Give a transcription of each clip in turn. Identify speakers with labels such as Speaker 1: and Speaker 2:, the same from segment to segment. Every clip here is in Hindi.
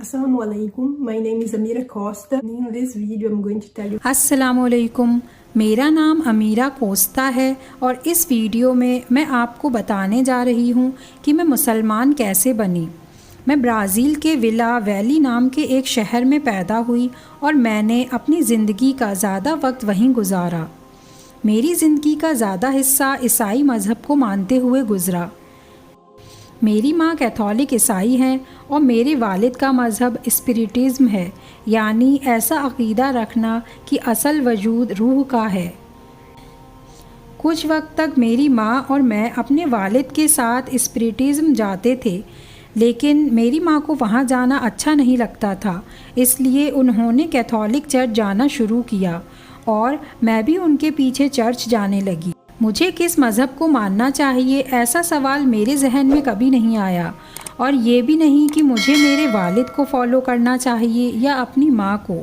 Speaker 1: Assalamualaikum. My name is Amira Costa. In this video I'm going to tell you
Speaker 2: अस्सलामुअलैकुम, मेरा नाम अमीरा कोस्ता है और इस वीडियो में मैं आपको बताने जा रही हूँ कि मैं मुसलमान कैसे बनी। मैं ब्राज़ील के विला वैली नाम के एक शहर में पैदा हुई और मैंने अपनी ज़िंदगी का ज़्यादा वक्त वहीं गुजारा। मेरी ज़िंदगी का ज़्यादा हिस्सा ईसाई मज़हब को मानते हुए गुज़रा। मेरी माँ कैथोलिक ईसाई हैं और मेरे वालिद का मज़हब स्पिरिटिज़म है, यानी ऐसा अक़ीदा रखना कि असल वजूद रूह का है। कुछ वक्त तक मेरी माँ और मैं अपने वालिद के साथ स्पिरिटिज़म जाते थे, लेकिन मेरी माँ को वहाँ जाना अच्छा नहीं लगता था, इसलिए उन्होंने कैथोलिक चर्च जाना शुरू किया और मैं भी उनके पीछे चर्च जाने लगी। मुझे किस मज़हब को मानना चाहिए, ऐसा सवाल मेरे जहन में कभी नहीं आया, और ये भी नहीं कि मुझे मेरे वालिद को फ़ॉलो करना चाहिए या अपनी माँ को।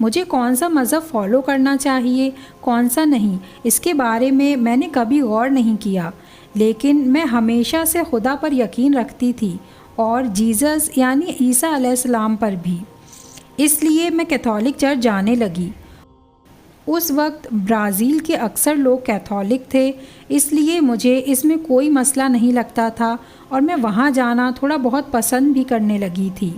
Speaker 2: मुझे कौन सा मज़हब फ़ॉलो करना चाहिए, कौन सा नहीं, इसके बारे में मैंने कभी गौर नहीं किया, लेकिन मैं हमेशा से खुदा पर यकीन रखती थी और जीसस यानी ईसा अलैहिस्सलाम पर भी। इसलिए मैं कैथोलिक चर्च जाने लगी। उस वक्त ब्राज़ील के अक्सर लोग कैथोलिक थे, इसलिए मुझे इसमें कोई मसला नहीं लगता था और मैं वहाँ जाना थोड़ा बहुत पसंद भी करने लगी थी।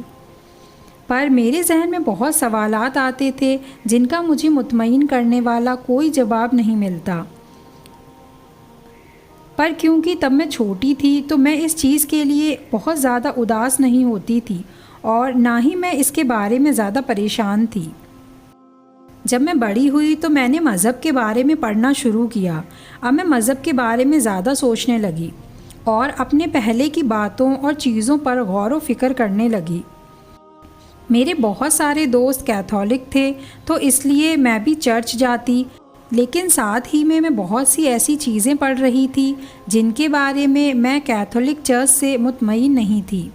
Speaker 2: पर मेरे जहन में बहुत सवालात आते थे जिनका मुझे मुतमईन करने वाला कोई जवाब नहीं मिलता। पर क्योंकि तब मैं छोटी थी तो मैं इस चीज़ के लिए बहुत ज़्यादा उदास नहीं होती थी और ना ही मैं इसके बारे में ज़्यादा परेशान थी। जब मैं बड़ी हुई तो मैंने मज़हब के बारे में पढ़ना शुरू किया। अब मैं मज़हब के बारे में ज़्यादा सोचने लगी और अपने पहले की बातों और चीज़ों पर गौर व फिक्र करने लगी। मेरे बहुत सारे दोस्त कैथोलिक थे तो इसलिए मैं भी चर्च जाती, लेकिन साथ ही में मैं बहुत सी ऐसी चीज़ें पढ़ रही थी जिनके बारे में मैं कैथोलिक चर्च से मुतमईन नहीं थी।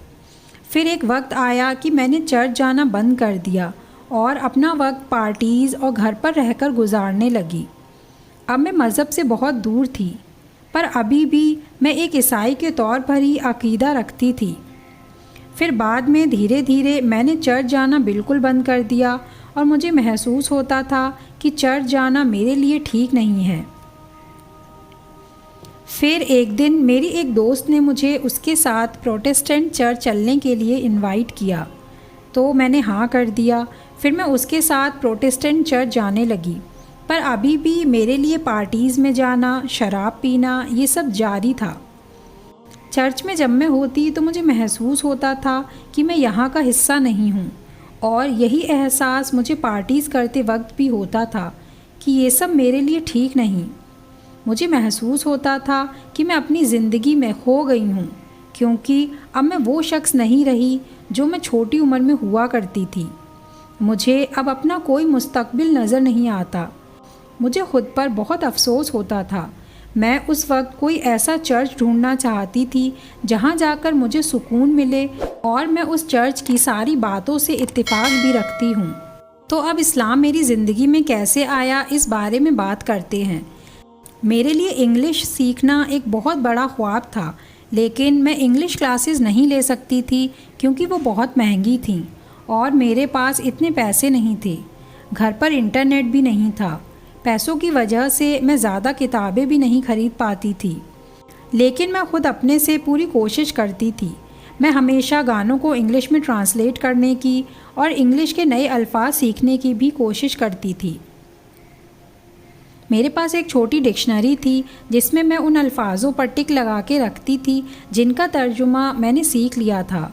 Speaker 2: फिर एक वक्त आया कि मैंने चर्च जाना बंद कर दिया और अपना वक्त पार्टीज़ और घर पर रहकर गुजारने लगी। अब मैं मज़हब से बहुत दूर थी, पर अभी भी मैं एक ईसाई के तौर पर ही अक़ीदा रखती थी। फिर बाद में धीरे धीरे मैंने चर्च जाना बिल्कुल बंद कर दिया और मुझे महसूस होता था कि चर्च जाना मेरे लिए ठीक नहीं है। फिर एक दिन मेरी एक दोस्त ने मुझे उसके साथ प्रोटेस्टेंट चर्च चलने के लिए इनवाइट किया, तो मैंने हाँ कर दिया। फिर मैं उसके साथ प्रोटेस्टेंट चर्च जाने लगी, पर अभी भी मेरे लिए पार्टीज़ में जाना, शराब पीना, ये सब जारी था। चर्च में जब मैं होती तो मुझे महसूस होता था कि मैं यहाँ का हिस्सा नहीं हूँ, और यही एहसास मुझे पार्टीज़ करते वक्त भी होता था कि ये सब मेरे लिए ठीक नहीं। मुझे महसूस होता था कि मैं अपनी ज़िंदगी में खो गई हूँ, क्योंकि अब मैं वो शख्स नहीं रही जो मैं छोटी उम्र में हुआ करती थी। मुझे अब अपना कोई मुस्तकबिल नज़र नहीं आता। मुझे ख़ुद पर बहुत अफसोस होता था। मैं उस वक्त कोई ऐसा चर्च ढूंढना चाहती थी जहां जाकर मुझे सुकून मिले, और मैं उस चर्च की सारी बातों से इत्तेफाक भी रखती हूँ। तो अब इस्लाम मेरी ज़िंदगी में कैसे आया, इस बारे में बात करते हैं। मेरे लिए इंग्लिश सीखना एक बहुत बड़ा ख्वाब था, लेकिन मैं इंग्लिश क्लासेस नहीं ले सकती थी क्योंकि वो बहुत महंगी थीं और मेरे पास इतने पैसे नहीं थे। घर पर इंटरनेट भी नहीं था। पैसों की वजह से मैं ज़्यादा किताबें भी नहीं ख़रीद पाती थी, लेकिन मैं ख़ुद अपने से पूरी कोशिश करती थी। मैं हमेशा गानों को इंग्लिश में ट्रांसलेट करने की और इंग्लिश के नए अल्फाज सीखने की भी कोशिश करती थी। मेरे पास एक छोटी डिक्शनरी थी जिसमें मैं उन अल्फाजों पर टिक लगा के रखती थी जिनका तर्जुमा मैंने सीख लिया था।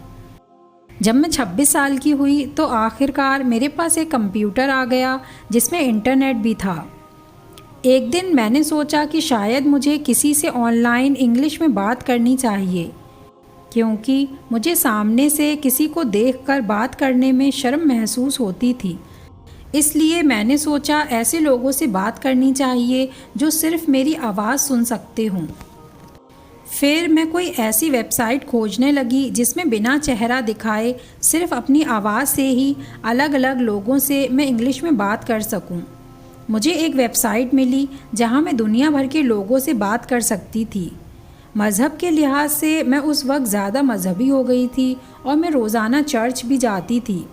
Speaker 2: जब मैं 26 साल की हुई तो आखिरकार मेरे पास एक कंप्यूटर आ गया जिसमें इंटरनेट भी था। एक दिन मैंने सोचा कि शायद मुझे किसी से ऑनलाइन इंग्लिश में बात करनी चाहिए, क्योंकि मुझे सामने से किसी को देखकर बात करने में शर्म महसूस होती थी। इसलिए मैंने सोचा ऐसे लोगों से बात करनी चाहिए जो सिर्फ़ मेरी आवाज़ सुन सकते हों। फिर मैं कोई ऐसी वेबसाइट खोजने लगी जिसमें बिना चेहरा दिखाए सिर्फ अपनी आवाज़ से ही अलग अलग लोगों से मैं इंग्लिश में बात कर सकूं। मुझे एक वेबसाइट मिली जहां मैं दुनिया भर के लोगों से बात कर सकती थी। मज़हब के लिहाज से मैं उस वक्त ज़्यादा मजहबी हो गई थी और मैं रोज़ाना चर्च भी जाती थी।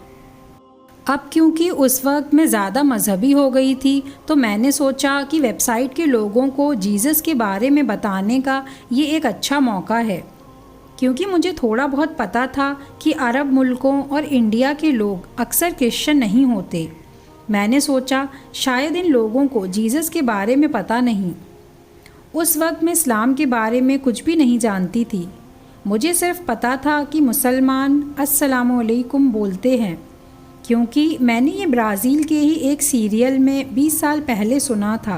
Speaker 2: अब क्योंकि उस वक्त मैं ज़्यादा मजहबी हो गई थी तो मैंने सोचा कि वेबसाइट के लोगों को जीसस के बारे में बताने का ये एक अच्छा मौका है, क्योंकि मुझे थोड़ा बहुत पता था कि अरब मुल्कों और इंडिया के लोग अक्सर क्रिश्चियन नहीं होते। मैंने सोचा शायद इन लोगों को जीसस के बारे में पता नहीं। उस वक्त मैं इस्लाम के बारे में कुछ भी नहीं जानती थी। मुझे सिर्फ पता था कि मुसलमान अस्सलामु अलैकुम बोलते हैं, क्योंकि मैंने ये ब्राज़ील के ही एक सीरियल में 20 साल पहले सुना था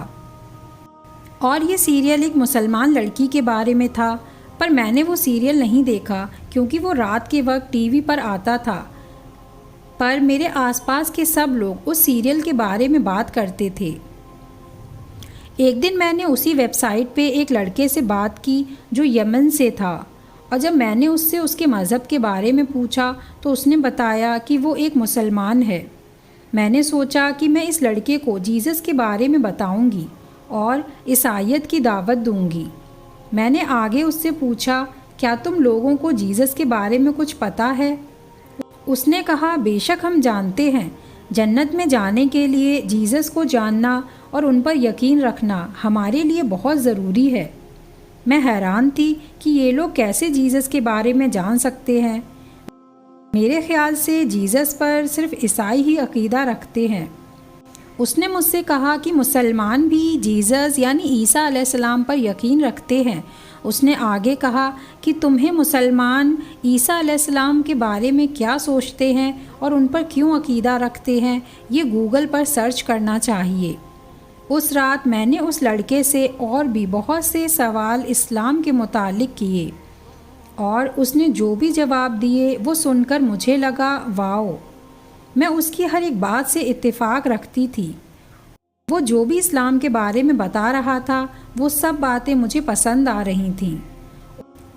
Speaker 2: और ये सीरियल एक मुसलमान लड़की के बारे में था। पर मैंने वो सीरियल नहीं देखा क्योंकि वो रात के वक्त टीवी पर आता था। पर मेरे आसपास के सब लोग उस सीरियल के बारे में बात करते थे। एक दिन मैंने उसी वेबसाइट पे एक लड़के से बात की जो यमन से था, और जब मैंने उससे उसके मज़हब के बारे में पूछा तो उसने बताया कि वो एक मुसलमान है। मैंने सोचा कि मैं इस लड़के को जीसस के बारे में बताऊंगी और ईसाईयत की दावत दूंगी। मैंने आगे उससे पूछा, क्या तुम लोगों को जीसस के बारे में कुछ पता है? उसने कहा, बेशक हम जानते हैं। जन्नत में जाने के लिए जीसस को जानना और उन पर यकीन रखना हमारे लिए बहुत ज़रूरी है। मैं हैरान थी कि ये लोग कैसे जीसस के बारे में जान सकते हैं। मेरे ख्याल से जीसस पर सिर्फ ईसाई ही अकीदा रखते हैं। उसने मुझसे कहा कि मुसलमान भी जीसस यानी ईसा अलैहिस्सलाम पर यकीन रखते हैं। उसने आगे कहा कि तुम्हें मुसलमान ईसा अलैहिस्सलाम के बारे में क्या सोचते हैं और उन पर क्यों अकीदा रखते हैं, ये गूगल पर सर्च करना चाहिए। उस रात मैंने उस लड़के से और भी बहुत से सवाल इस्लाम के मुतालिक किए और उसने जो भी जवाब दिए वो सुनकर मुझे लगा वाओ, मैं उसकी हर एक बात से इत्तेफाक रखती थी। वो जो भी इस्लाम के बारे में बता रहा था वो सब बातें मुझे पसंद आ रही थीं।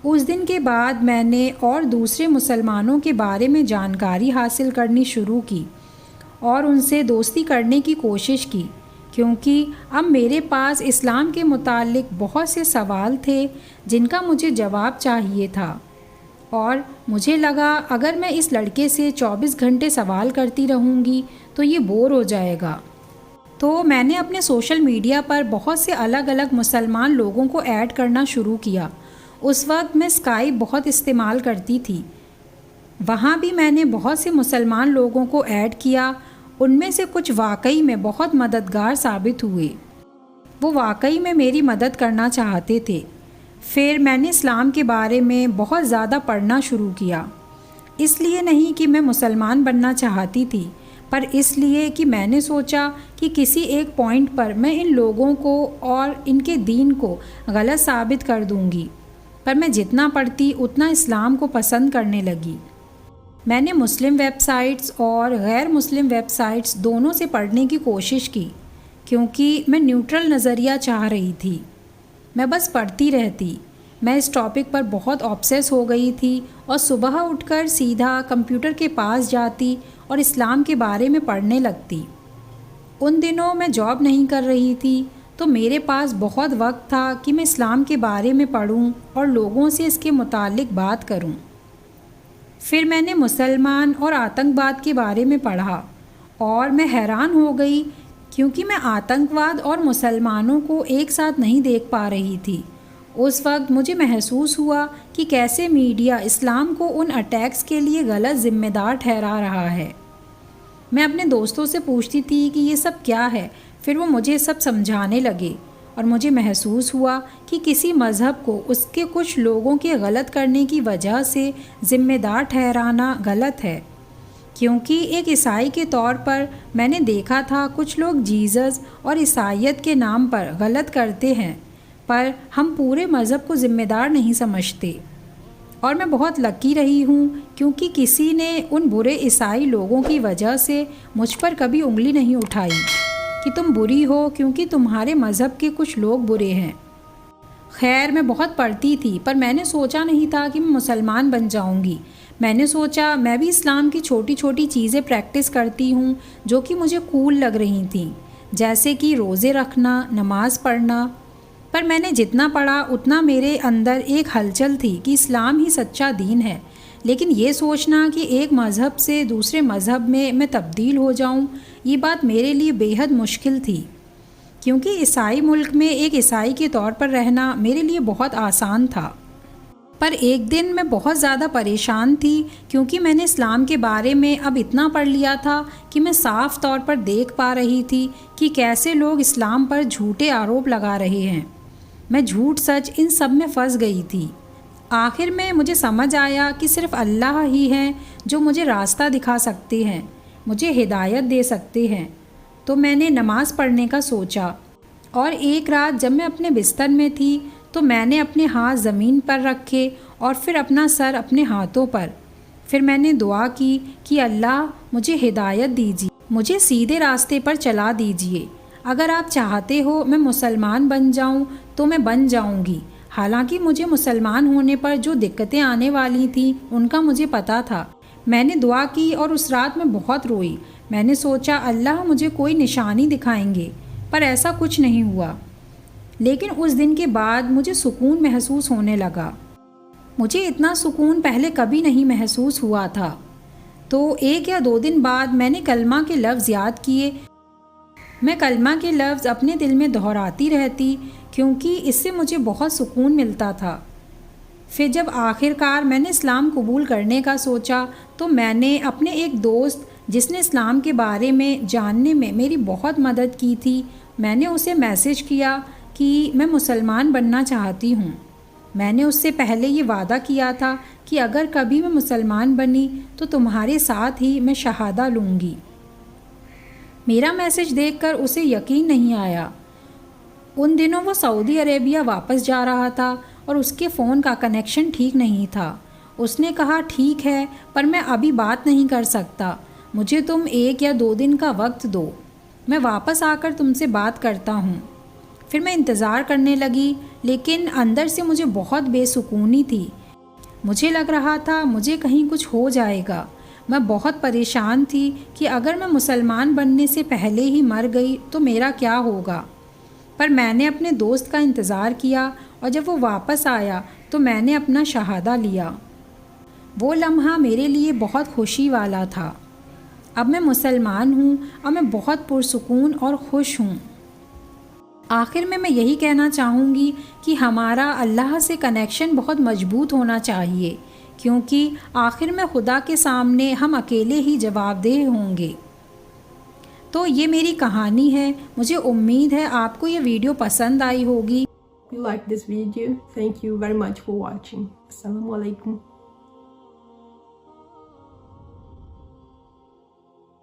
Speaker 2: उस दिन के बाद मैंने और दूसरे मुसलमानों के बारे में जानकारी हासिल करनी शुरू की और उनसे दोस्ती करने की कोशिश की, क्योंकि अब मेरे पास इस्लाम के मुतालिक बहुत से सवाल थे जिनका मुझे जवाब चाहिए था। और मुझे लगा अगर मैं इस लड़के से 24 घंटे सवाल करती रहूँगी तो ये बोर हो जाएगा। तो मैंने अपने सोशल मीडिया पर बहुत से अलग अलग मुसलमान लोगों को ऐड करना शुरू किया। उस वक्त मैं स्काइप बहुत इस्तेमाल करती थी। वहाँ भी मैंने बहुत से मुसलमान लोगों को ऐड किया। उनमें से कुछ वाकई में बहुत मददगार साबित हुए। वो वाकई में मेरी मदद करना चाहते थे। फिर मैंने इस्लाम के बारे में बहुत ज़्यादा पढ़ना शुरू किया, इसलिए नहीं कि मैं मुसलमान बनना चाहती थी, पर इसलिए कि मैंने सोचा कि किसी एक पॉइंट पर मैं इन लोगों को और इनके दीन को गलत साबित कर दूंगी। पर मैं जितना पढ़ती उतना इस्लाम को पसंद करने लगी। मैंने मुस्लिम वेबसाइट्स और गैर मुस्लिम वेबसाइट्स दोनों से पढ़ने की कोशिश की, क्योंकि मैं न्यूट्रल नज़रिया चाह रही थी। मैं बस पढ़ती रहती। मैं इस टॉपिक पर बहुत ऑब्सेस हो गई थी और सुबह उठकर सीधा कंप्यूटर के पास जाती और इस्लाम के बारे में पढ़ने लगती। उन दिनों मैं जॉब नहीं कर रही थी, तो मेरे पास बहुत वक्त था कि मैं इस्लाम के बारे में पढ़ूं और लोगों से इसके मुतालिक बात करूं। फिर मैंने मुसलमान और आतंकवाद के बारे में पढ़ा और मैं हैरान हो गई, क्योंकि मैं आतंकवाद और मुसलमानों को एक साथ नहीं देख पा रही थी। उस वक्त मुझे महसूस हुआ कि कैसे मीडिया इस्लाम को उन अटैक्स के लिए गलत जिम्मेदार ठहरा रहा है। मैं अपने दोस्तों से पूछती थी कि ये सब क्या है, फिर वो मुझे सब समझाने लगे और मुझे महसूस हुआ कि किसी मज़हब को उसके कुछ लोगों के गलत करने की वजह से ज़िम्मेदार ठहराना गलत है। क्योंकि एक ईसाई के तौर पर मैंने देखा था कुछ लोग जीसस और ईसाईयत के नाम पर गलत करते हैं, पर हम पूरे मज़हब को ज़िम्मेदार नहीं समझते। और मैं बहुत लकी रही हूँ, क्योंकि किसी ने उन बुरे ईसाई लोगों की वजह से मुझ पर कभी उंगली नहीं उठाई कि तुम बुरी हो क्योंकि तुम्हारे मज़हब के कुछ लोग बुरे हैं। खैर, मैं बहुत पढ़ती थी, पर मैंने सोचा नहीं था कि मैं मुसलमान बन जाऊँगी। मैंने सोचा मैं भी इस्लाम की छोटी छोटी चीज़ें प्रैक्टिस करती हूँ जो कि मुझे कूल लग रही थीं, जैसे कि रोज़े रखना, नमाज़ पढ़ना। पर मैंने जितना पढ़ा उतना मेरे अंदर एक हलचल थी कि इस्लाम ही सच्चा दीन है। लेकिन ये सोचना कि एक मज़हब से दूसरे मज़हब में मैं तब्दील हो जाऊं, ये बात मेरे लिए बेहद मुश्किल थी, क्योंकि ईसाई मुल्क में एक ईसाई के तौर पर रहना मेरे लिए बहुत आसान था। पर एक दिन मैं बहुत ज़्यादा परेशान थी, क्योंकि मैंने इस्लाम के बारे में अब इतना पढ़ लिया था कि मैं साफ़ तौर पर देख पा रही थी कि कैसे लोग इस्लाम पर झूठे आरोप लगा रहे हैं। मैं झूठ सच इन सब में फंस गई थी। आखिर में मुझे समझ आया कि सिर्फ़ अल्लाह ही हैं जो मुझे रास्ता दिखा सकते हैं, मुझे हिदायत दे सकते हैं। तो मैंने नमाज़ पढ़ने का सोचा, और एक रात जब मैं अपने बिस्तर में थी तो मैंने अपने हाथ ज़मीन पर रखे और फिर अपना सर अपने हाथों पर। फिर मैंने दुआ की कि अल्लाह मुझे हिदायत दीजिए, मुझे सीधे रास्ते पर चला दीजिए। अगर आप चाहते हो मैं मुसलमान बन जाऊं तो मैं बन जाऊंगी। हालांकि मुझे मुसलमान होने पर जो दिक्कतें आने वाली थीं उनका मुझे पता था। मैंने दुआ की और उस रात मैं बहुत रोई। मैंने सोचा अल्लाह मुझे कोई निशानी दिखाएंगे, पर ऐसा कुछ नहीं हुआ। लेकिन उस दिन के बाद मुझे सुकून महसूस होने लगा। मुझे इतना सुकून पहले कभी नहीं महसूस हुआ था। तो 1 या 2 दिन बाद मैंने कलमा के लफ्ज़ याद किए। मैं कलमा के लफ्ज़ अपने दिल में दोहराती रहती, क्योंकि इससे मुझे बहुत सुकून मिलता था। फिर जब आखिरकार मैंने इस्लाम कबूल करने का सोचा तो मैंने अपने एक दोस्त, जिसने इस्लाम के बारे में जानने में मेरी बहुत मदद की थी, मैंने उसे मैसेज किया कि मैं मुसलमान बनना चाहती हूँ। मैंने उससे पहले ये वादा किया था कि अगर कभी मैं मुसलमान बनी तो तुम्हारे साथ ही मैं शहादा लूँगी। मेरा मैसेज देखकर उसे यकीन नहीं आया। उन दिनों वो सऊदी अरेबिया वापस जा रहा था और उसके फ़ोन का कनेक्शन ठीक नहीं था। उसने कहा ठीक है, पर मैं अभी बात नहीं कर सकता, मुझे तुम 1 या 2 दिन का वक्त दो, मैं वापस आकर तुमसे बात करता हूँ। फिर मैं इंतज़ार करने लगी, लेकिन अंदर से मुझे बहुत बेसुकूनी थी। मुझे लग रहा था मुझे कहीं कुछ हो जाएगा। मैं बहुत परेशान थी कि अगर मैं मुसलमान बनने से पहले ही मर गई तो मेरा क्या होगा। पर मैंने अपने दोस्त का इंतज़ार किया और जब वो वापस आया तो मैंने अपना शहादा लिया। वो लम्हा मेरे लिए बहुत खुशी वाला था। अब मैं मुसलमान हूँ और मैं बहुत पुरसुकून और खुश हूँ। आखिर में मैं यही कहना चाहूँगी कि हमारा अल्लाह से कनेक्शन बहुत मजबूत होना चाहिए, क्योंकि आखिर में खुदा के सामने हम अकेले ही जवाबदेह होंगे। तो ये मेरी कहानी है। मुझे उम्मीद है आपको ये वीडियो पसंद आई होगी।
Speaker 1: If you like this video, thank you very much for watching. Assalamu alaikum.